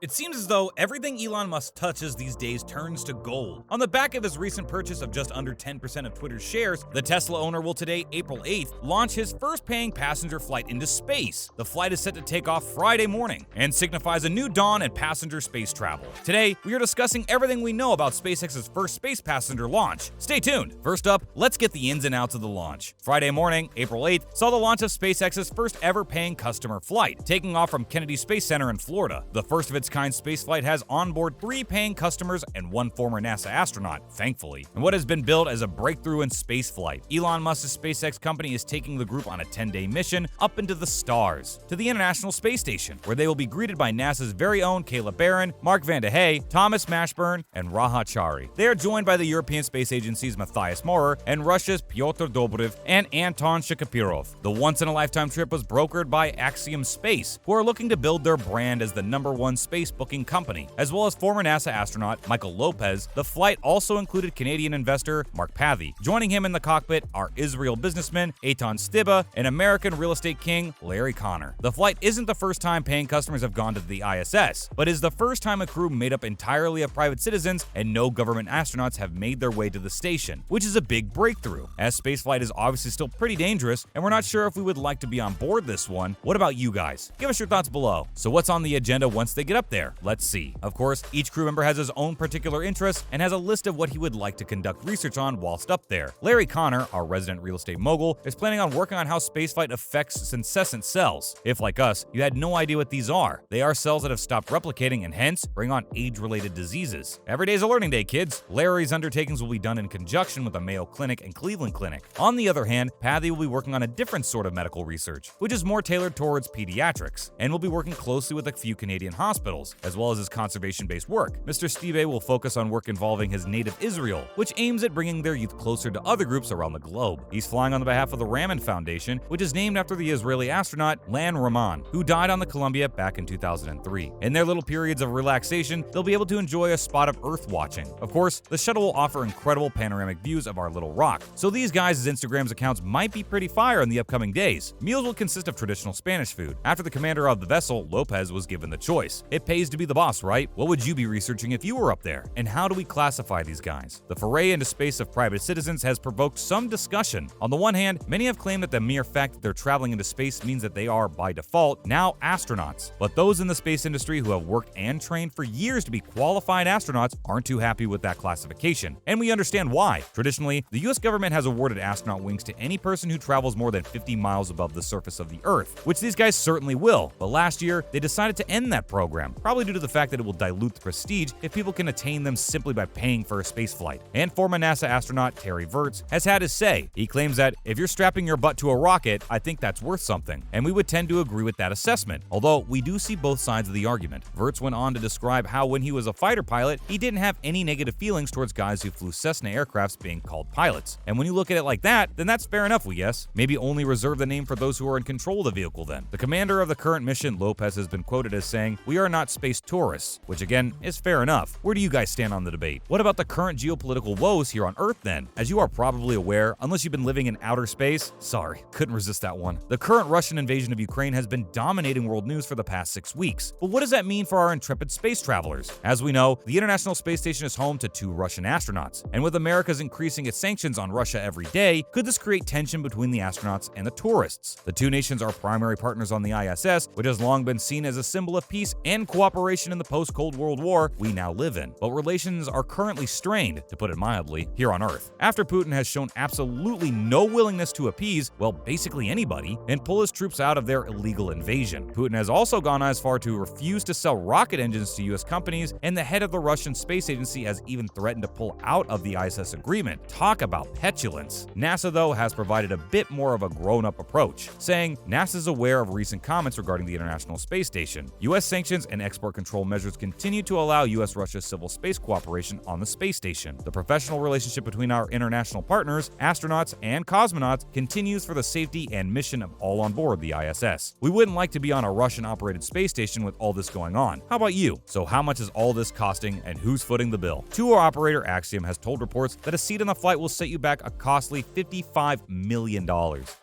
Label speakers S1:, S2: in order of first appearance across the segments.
S1: It seems as though everything Elon Musk touches these days turns to gold. On the back of his recent purchase of just under 10% of Twitter's shares, the Tesla owner will today, April 8th, launch his first paying passenger flight into space. The flight is set to take off Friday morning and signifies a new dawn in passenger space travel. Today, we are discussing everything we know about SpaceX's first space passenger launch. Stay tuned. First up, let's get the ins and outs of the launch. Friday morning, April 8th, saw the launch of SpaceX's first ever paying customer flight, taking off from Kennedy Space Center in Florida. The first of its kind spaceflight has on board 3 paying customers and 1 former NASA astronaut, thankfully, and what has been billed as a breakthrough in spaceflight. Elon Musk's SpaceX company is taking the group on a 10-day mission up into the stars, to the International Space Station, where they will be greeted by NASA's very own Caleb Barron, Mark Van de Hey, Thomas Mashburn, and Raha Chari. They are joined by the European Space Agency's Matthias Maurer and Russia's Pyotr Dobrev and Anton Shakapirov. The once-in-a-lifetime trip was brokered by Axiom Space, who are looking to build their brand as the #1 space booking company, as well as former NASA astronaut Michael Lopez. The flight also included Canadian investor Mark Pathy. Joining him in the cockpit are Israel businessman Eitan Stiba and American real estate king Larry Connor. The flight isn't the first time paying customers have gone to the ISS, but is the first time a crew made up entirely of private citizens and no government astronauts have made their way to the station, which is a big breakthrough, as spaceflight is obviously still pretty dangerous, and we're not sure if we would like to be on board this one. What about you guys? Give us your thoughts below. So what's on the agenda once they get up there? Let's see. Of course, each crew member has his own particular interests and has a list of what he would like to conduct research on whilst up there. Larry Connor, our resident real estate mogul, is planning on working on how spaceflight affects senescent cells. If, like us, you had no idea what these are, they are cells that have stopped replicating and hence bring on age-related diseases. Every day's a learning day, kids. Larry's undertakings will be done in conjunction with the Mayo Clinic and Cleveland Clinic. On the other hand, Pathy will be working on a different sort of medical research, which is more tailored towards pediatrics, and will be working closely with a few Canadian hospitals, as well as his conservation-based work. Mr. Steve will focus on work involving his native Israel, which aims at bringing their youth closer to other groups around the globe. He's flying on behalf of the Raman Foundation, which is named after the Israeli astronaut Lan Raman, who died on the Columbia back in 2003. In their little periods of relaxation, they'll be able to enjoy a spot of Earth watching. Of course, the shuttle will offer incredible panoramic views of our little rock, so these guys' Instagram's accounts might be pretty fire in the upcoming days. Meals will consist of traditional Spanish food. After the commander of the vessel, Lopez, was given the choice. It pays to be the boss, right? What would you be researching if you were up there? And how do we classify these guys? The foray into space of private citizens has provoked some discussion. On the one hand, many have claimed that the mere fact that they're traveling into space means that they are, by default, now astronauts. But those in the space industry who have worked and trained for years to be qualified astronauts aren't too happy with that classification. And we understand why. Traditionally, the US government has awarded astronaut wings to any person who travels more than 50 miles above the surface of the Earth, which these guys certainly will. But last year, they decided to end that program, probably due to the fact that it will dilute the prestige if people can attain them simply by paying for a spaceflight. And former NASA astronaut Terry Virts has had his say. He claims that if you're strapping your butt to a rocket, I think that's worth something. And we would tend to agree with that assessment, although we do see both sides of the argument. Virts went on to describe how when he was a fighter pilot, he didn't have any negative feelings towards guys who flew Cessna aircrafts being called pilots. And when you look at it like that, then that's fair enough, we guess. Maybe only reserve the name for those who are in control of the vehicle then. The commander of the current mission, Lopez, has been quoted as saying, "We are not space tourists," which again is fair enough. Where do you guys stand on the debate? What about the current geopolitical woes here on Earth then? As you are probably aware, unless you've been living in outer space, sorry, couldn't resist that one. The current Russian invasion of Ukraine has been dominating world news for the past 6 weeks. But what does that mean for our intrepid space travelers? As we know, the International Space Station is home to 2 Russian astronauts, and with America's increasing its sanctions on Russia every day, could this create tension between the astronauts and the tourists? The two nations are primary partners on the ISS, which has long been seen as a symbol of peace and cooperation in the post-Cold World War we now live in. But relations are currently strained, to put it mildly, here on Earth, after Putin has shown absolutely no willingness to appease, well, basically anybody, and pull his troops out of their illegal invasion. Putin has also gone as far to refuse to sell rocket engines to US companies, and the head of the Russian Space Agency has even threatened to pull out of the ISS agreement. Talk about petulance. NASA, though, has provided a bit more of a grown-up approach, saying NASA is aware of recent comments regarding the International Space Station. US sanctions and export control measures continue to allow US-Russia civil space cooperation on the space station. The professional relationship between our international partners, astronauts, and cosmonauts continues for the safety and mission of all on board the ISS. We wouldn't like to be on a Russian-operated space station with all this going on. How about you? So how much is all this costing, and who's footing the bill? Tour operator Axiom has told reports that a seat on the flight will set you back a costly $55 million.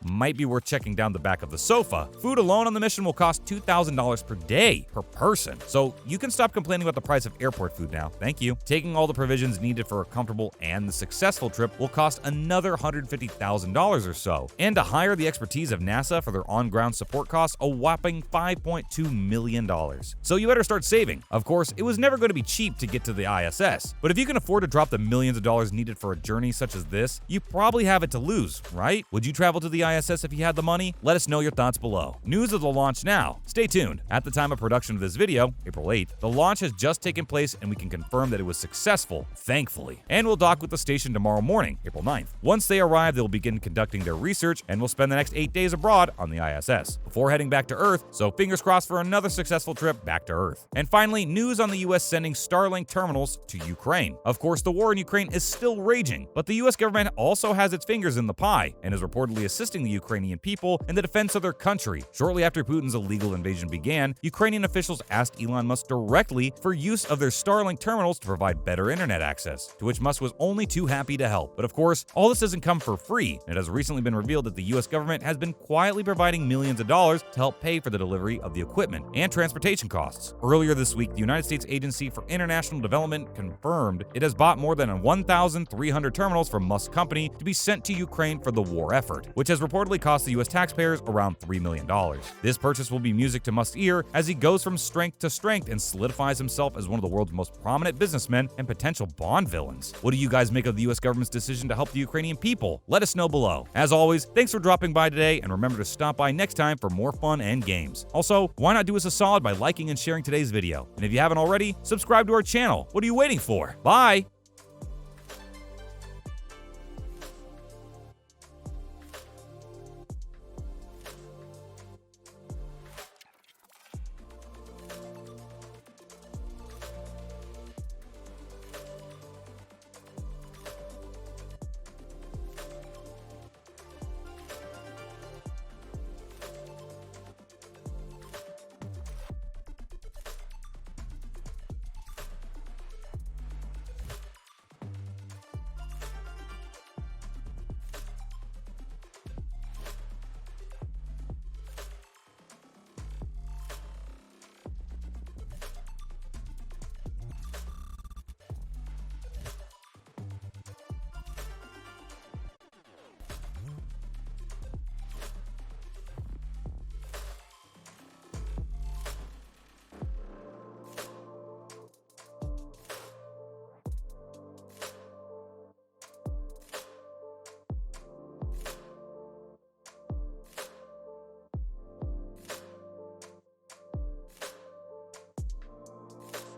S1: Might be worth checking down the back of the sofa. Food alone on the mission will cost $2,000 per day per person. person. So you can stop complaining about the price of airport food now. Thank you. Taking all the provisions needed for a comfortable and successful trip will cost another $150,000 or so. And to hire the expertise of NASA for their on-ground support costs a whopping $5.2 million. So you better start saving. Of course, it was never going to be cheap to get to the ISS, but if you can afford to drop the millions of dollars needed for a journey such as this, you probably have it to lose, right? Would you travel to the ISS if you had the money? Let us know your thoughts below. News of the launch now. Stay tuned. At the time of production of this video, April 8th, the launch has just taken place and we can confirm that it was successful, thankfully. And we'll dock with the station tomorrow morning, April 9th. Once they arrive, they'll begin conducting their research and will spend the next 8 days abroad on the ISS before heading back to Earth, so fingers crossed for another successful trip back to Earth. And finally, news on the US sending Starlink terminals to Ukraine. Of course, the war in Ukraine is still raging, but the US government also has its fingers in the pie and is reportedly assisting the Ukrainian people in the defense of their country. Shortly after Putin's illegal invasion began, Ukrainian officials asked Elon Musk directly for use of their Starlink terminals to provide better internet access, to which Musk was only too happy to help. But of course, all this doesn't come for free. It has recently been revealed that the US government has been quietly providing millions of dollars to help pay for the delivery of the equipment and transportation costs. Earlier this week, the United States Agency for International Development confirmed it has bought more than 1,300 terminals from Musk's company to be sent to Ukraine for the war effort, which has reportedly cost the US taxpayers around $3 million. This purchase will be music to Musk's ear as he goes from strength to strength and solidifies himself as one of the world's most prominent businessmen and potential Bond villains. What do you guys make of the US government's decision to help the Ukrainian people? Let us know below. As always, thanks for dropping by today, and remember to stop by next time for more fun and games. Also, why not do us a solid by liking and sharing today's video? And if you haven't already, subscribe to our channel. What are you waiting for? Bye!